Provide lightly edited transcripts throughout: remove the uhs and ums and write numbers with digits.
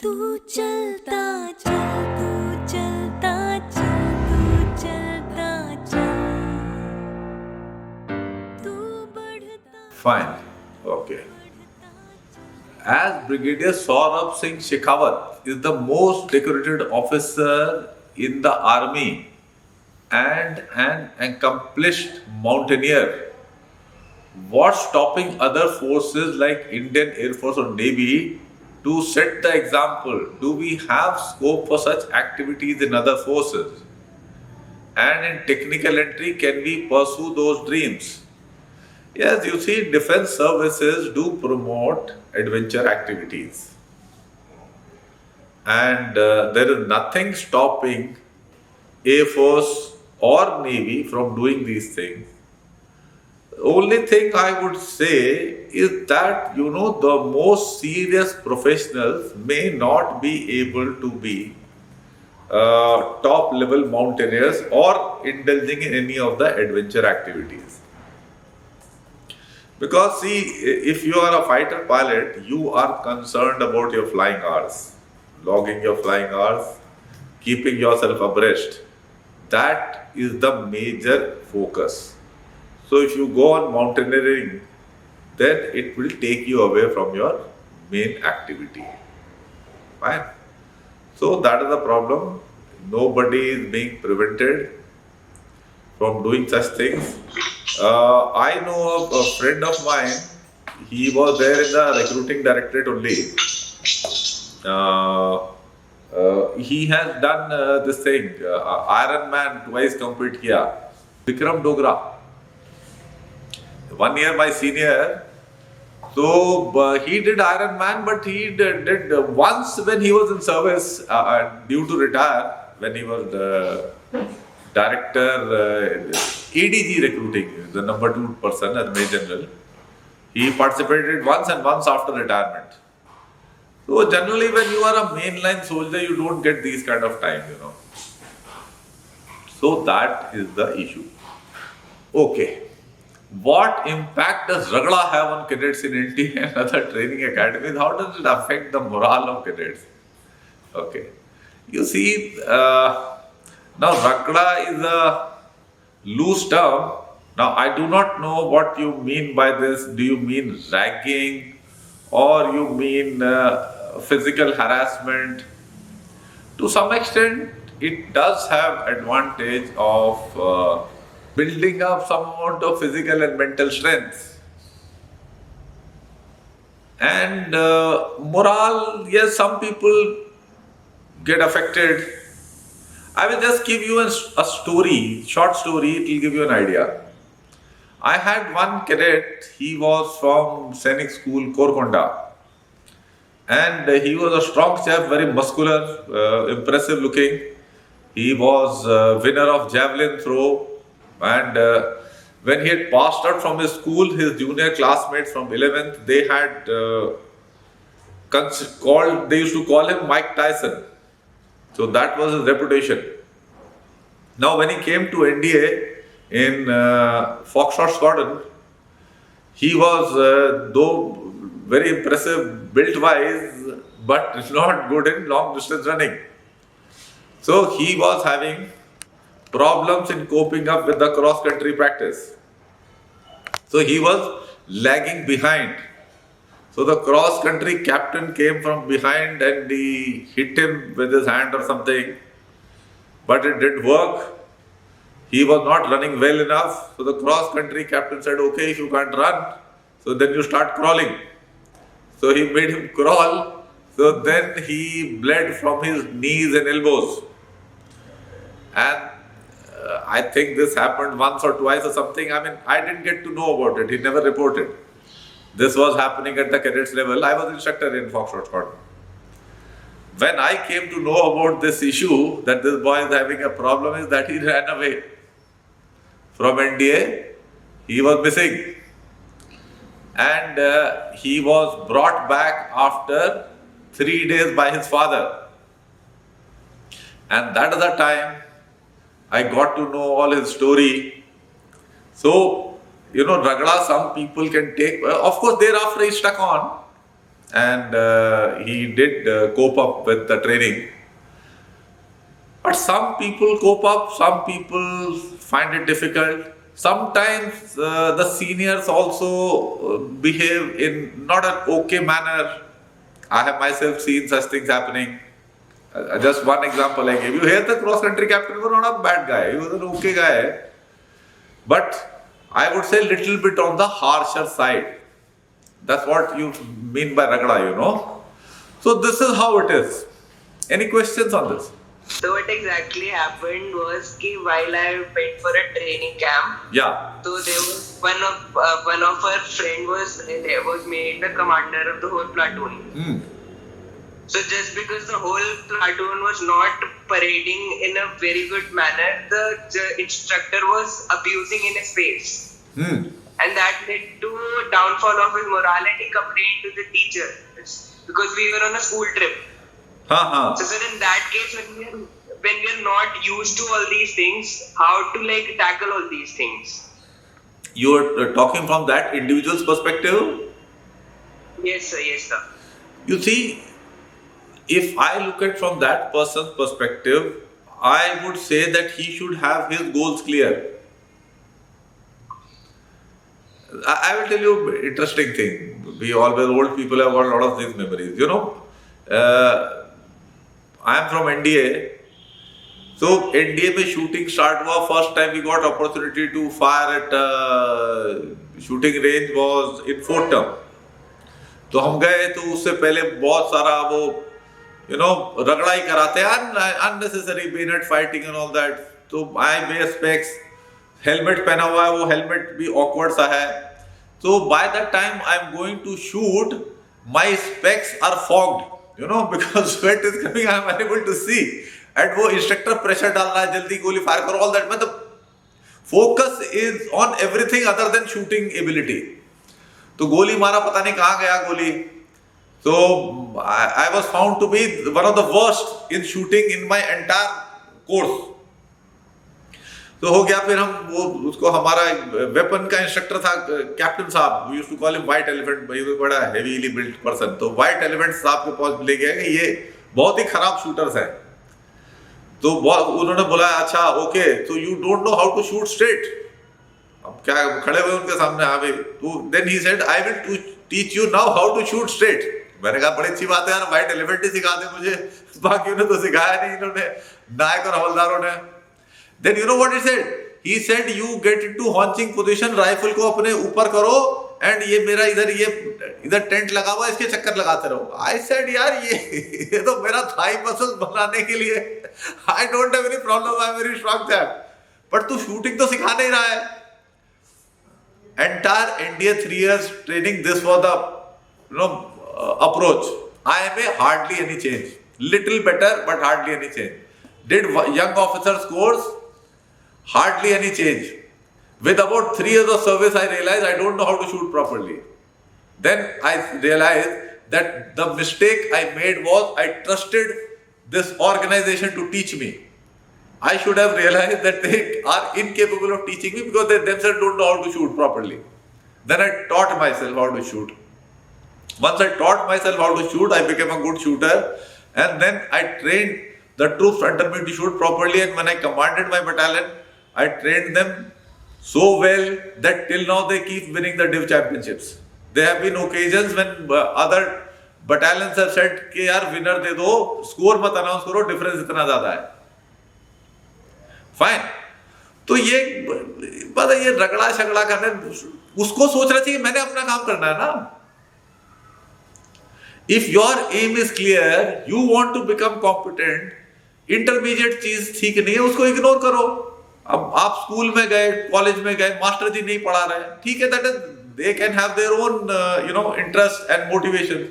तू चलता चल, तू चलता चल, तू चलता चल, तू बढ़ता Fine. Okay. As Brigadier Saurabh Singh Shekhawat is the most decorated officer in the army and an accomplished mountaineer, what's stopping other forces like Indian Air Force or Navy to set the example? Do we have scope for such activities in other forces? And in technical entry, can we pursue those dreams? Yes, you see, defense services do promote adventure activities, and there is nothing stopping Air Force or Navy from doing these things. The only thing I would say is that the most serious professionals may not be able to be top level mountaineers or indulging in any of the adventure activities. Because see, if you are a fighter pilot, you are concerned about your flying hours, logging your flying hours, keeping yourself abreast. That is the major focus. So if you go on mountaineering, then it will take you away from your main activity. Fine. So that is the problem. Nobody is being prevented from doing such things. I know a friend of mine, he was there in the recruiting directorate only. He has done this thing, Iron Man twice complete here. Vikram Dogra, 1 year my senior. So he did Iron Man, but he did once when he was in service, due to retire, when he was director, ADG recruiting, the number 2 person as Major General. He participated once and once after retirement. So generally when you are a mainline soldier, you don't get these kind of time. So that is the issue. Okay. What impact does Ragda have on cadets in NTA and other training academies? How does it affect the morale of cadets? Okay. You see, now Ragda is a loose term. Now I do not know what you mean by this. Do you mean ragging or you mean physical harassment? To some extent, it does have advantage of building up some amount of physical and mental strength. And morale, yes, some people get affected. I will just give you a story, short story, it will give you an idea. I had one cadet, he was from Sainik School, Korkonda. And he was a strong chap, very muscular, impressive looking. He was winner of javelin throw. And when he had passed out from his school, his junior classmates from 11th, they had they used to call him Mike Tyson. So that was his reputation. Now when he came to NDA in Foxtrot, Scotland, he was, though very impressive build-wise, but not good in long distance running. So he was having problems in coping up with the cross-country practice. So he was lagging behind. So the cross-country captain came from behind and he hit him with his hand or something. But it didn't work. He was not running well enough. So the cross-country captain said, okay, if you can't run, so then you start crawling. So he made him crawl. So then he bled from his knees and elbows. And I think this happened once or twice or something. I mean, I didn't get to know about it. He never reported. This was happening at the cadets level. I was instructor in Foxtrot, Scotland. When I came to know about this issue, that this boy is having a problem, is that he ran away from NDA. He was missing. And he was brought back after 3 days by his father. And that is the time I got to know all his story. So, Ragda, some people can take, of course, thereafter he stuck on. and he did cope up with the training. But some people cope up, some people find it difficult. Sometimes the seniors also behave in not an okay manner. I have myself seen such things happening. Just one example I gave you. Here the cross country captain was not a bad guy. He was an okay guy. But I would say little bit on the harsher side. That's what you mean by ragda, you know. So this is how it is. Any questions on this? So what exactly happened was कि while I went for a training camp, Yeah. so there was one of our friend was made the commander of the whole platoon. Hmm. So just because the whole platoon was not parading in a very good manner, the instructor was abusing in his face. Hmm. And that led to downfall of his morale, and he complained to the teacher because we were on a school trip. So sir, in that case, when we are not used to all these things, how to like tackle all these things? You are talking from that individual's perspective. Yes sir, yes sir. You see, if I look at from that person's perspective, I would say that he should have his goals clear. I will tell you an interesting thing. We always, old people have got a lot of these memories. You know, I am from NDA. So NDA में shooting start हुआ. First time we got opportunity to fire at shooting range was in Fort Term. तो हम गए तो उससे पहले बहुत सारा वो रगड़ा ही कराते हैं, unnecessary bayonet fighting and all that. तो I wear specs, helmet पहना हुआ है, वो helmet भी awkward सा है. So by that time I'm going to shoot, my specs are fogged, because sweat is coming, I'm unable to see. And वो instructor pressure डाल रहा है, जल्दी गोली fire करो, all that. मतलब focus is on everything other than shooting ability. तो गोली मारा, पता नहीं कहाँ गया गोली. So I was found to be one of the worst in shooting in my entire course. तो हो गया. फिर हम वो उसको हमारा वेपन का इंस्ट्रक्टर था कैप्टन साहब, we used to call him white elephant, he was बड़ा हेवीली बिल्ट पर्सन. तो व्हाइट एलिफेंट साहब के पास ले गया कि ये बहुत ही खराब शूटर्स हैं. तो उन्होंने बोला अच्छा ओके, तो you don't know how to shoot straight. अब क्या खड़े हुए उनके सामने, हाँ भाई. तो then he said I will teach you now how to shoot straight. मैंने कहा बड़ी अच्छी बात है यार, व्हाइट एलिफेंट ही सिखा दे मुझे, बाकी ने तो सिखाया नहीं इन्होंने, नायक और हवलदारों ने. Then you know what he said? He said you get into haunching position, rifle को अपने ऊपर करो एंड ये मेरा इधर टेंट लगा हुआ, इसके चक्कर लगाते रहो. I said यार ये तो मेरा थाई मसल्स बनाने के लिए, I don't have any problem, I am very strong chap. But तू शूटिंग तो सिखा नहीं रहा है. Entire India 3 years training, this was the approach. I am a hardly any change, little better but hardly any change. Did young officers course, hardly any change. With about 3 years of service, I realized I don't know how to shoot properly. Then I realized that the mistake I made was I trusted this organization to teach me. I should have realized that they are incapable of teaching me because they themselves don't know how to shoot properly. Then I taught myself how to shoot. Once I taught myself how to shoot, I became a good shooter, and then I trained the troops under me to shoot properly. And when I commanded my battalion, I trained them so well that till now they keep winning the div championships. There have been occasions when other battalions have said कि यार winner दे दो, score मत announce करो, difference इतना ज़्यादा है. Fine. तो ये बात है, ये रगड़ा शगड़ा करने, उसको सोचना चाहिए मैंने अपना काम करना है ना. If your aim is clear, you want to become competent, intermediate चीज ठीक नहीं है, उसको इग्नोर करो. अब आप स्कूल में गए, कॉलेज में गए, मास्टर जी नहीं पढ़ा रहे, ठीक है, that is they can have their own interest and motivation.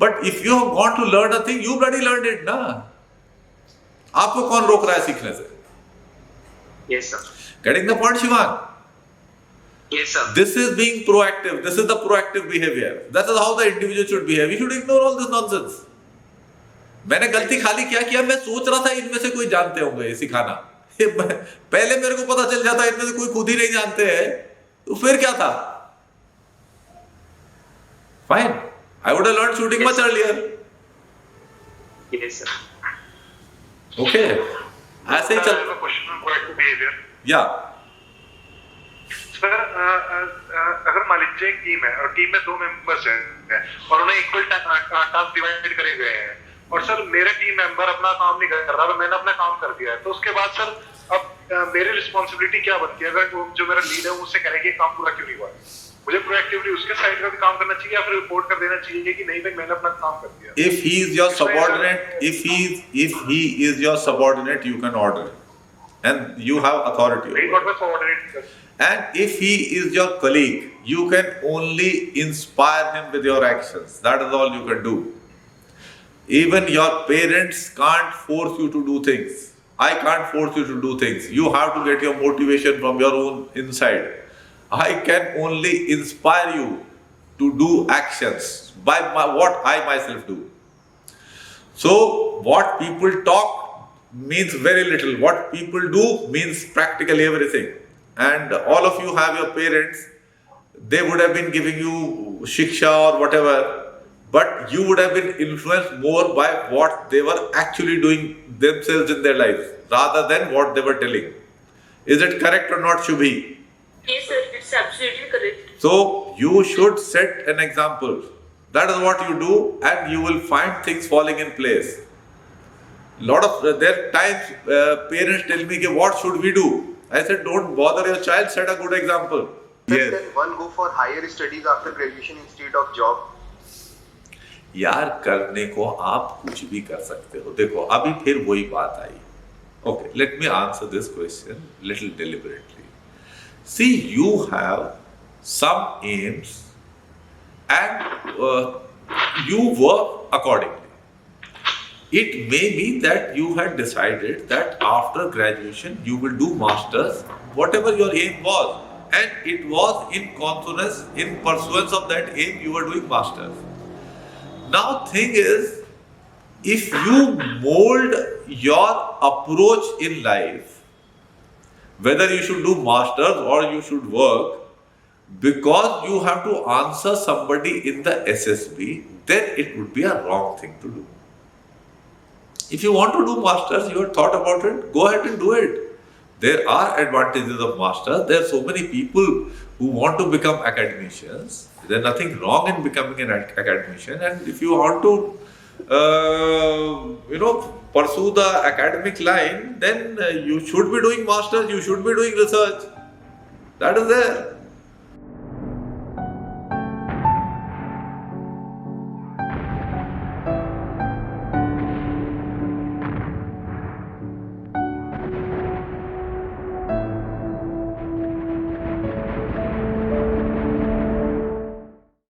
But if you have gone to learn a thing, you bloody learned it ना. आपको कौन रोक रहा है सीखने से? Yes sir. Getting the point, Shivan? Yes sir. This is being proactive. This is the proactive behavior. That is how the individual should behave. You should ignore all this nonsense. मैंने गलती खाली क्या किया, मैं सोच रहा था इनमें से कोई जानते होंगे ये सिखाना. पहले मेरे को पता चल जाता इनमें से कोई खुद ही नहीं जानते हैं, तो फिर क्या था. Fine, I would have learned shooting much earlier. Yes, sir. Okay. ऐसे ही I चल. have a question on proactive behavior. Yeah. Sir अगर मान लीजिए एक टीम है और टीम में 2 मेंबर्स हैं और उन्हें इक्वल टास्क डिवाइड करे गए हैं और सर मेरे टीम मेंबर अपना काम नहीं कर रहा और मैंने अपना काम कर दिया है, तो उसके बाद सर अब मेरी रिस्पॉन्सिबिलिटी क्या बनती है? अगर जो मेरा लीड है उससे कहे कि काम पूरा क्यों नहीं हुआ, मुझे प्रोएक्टिवली उसके साइड का भी काम करना चाहिए या फिर रिपोर्ट कर देना चाहिए कि नहीं भाई मैंने अपना काम कर दिया? If he is your subordinate, if he is your subordinate, you can order him, and you have authority. He got my subordinate. And if he is your colleague, you can only inspire him with your actions. That is all you can do. Even your parents can't force you to do things. I can't force you to do things. You have to get your motivation from your own inside. I can only inspire you to do actions by what I myself do. So, what people talk means very little. What people do means practically everything. And all of you have your parents, they would have been giving you shiksha or whatever, but you would have been influenced more by what they were actually doing themselves in their lives rather than what they were telling. Is it correct or not, Shubhi? Yes, sir, it's absolutely correct. So you should set an example. That is what you do, and you will find things falling in place. Lot of there times parents tell me, "What should we do?" I said, "Don't bother your child. Set a good example." Yes. Can one go for higher studies after graduation instead of job? यार करने को आप कुछ भी कर सकते हो. देखो अभी फिर वही बात आई. Okay, let me answer this question little deliberately. See, you have some aims and you work accordingly. It may be that you had decided that after graduation you will do masters, whatever your aim was, and it was in consonance, in pursuance of that aim you were doing masters. Now thing is, if you mold your approach in life, whether you should do masters or you should work, because you have to answer somebody in the SSB, then it would be a wrong thing to do. If you want to do masters, you have thought about it, go ahead and do it. There are advantages of masters. There are so many people who want to become academicians. There is nothing wrong in becoming an academician. And if you want to, pursue the academic line, then you should be doing masters. You should be doing research. That is there.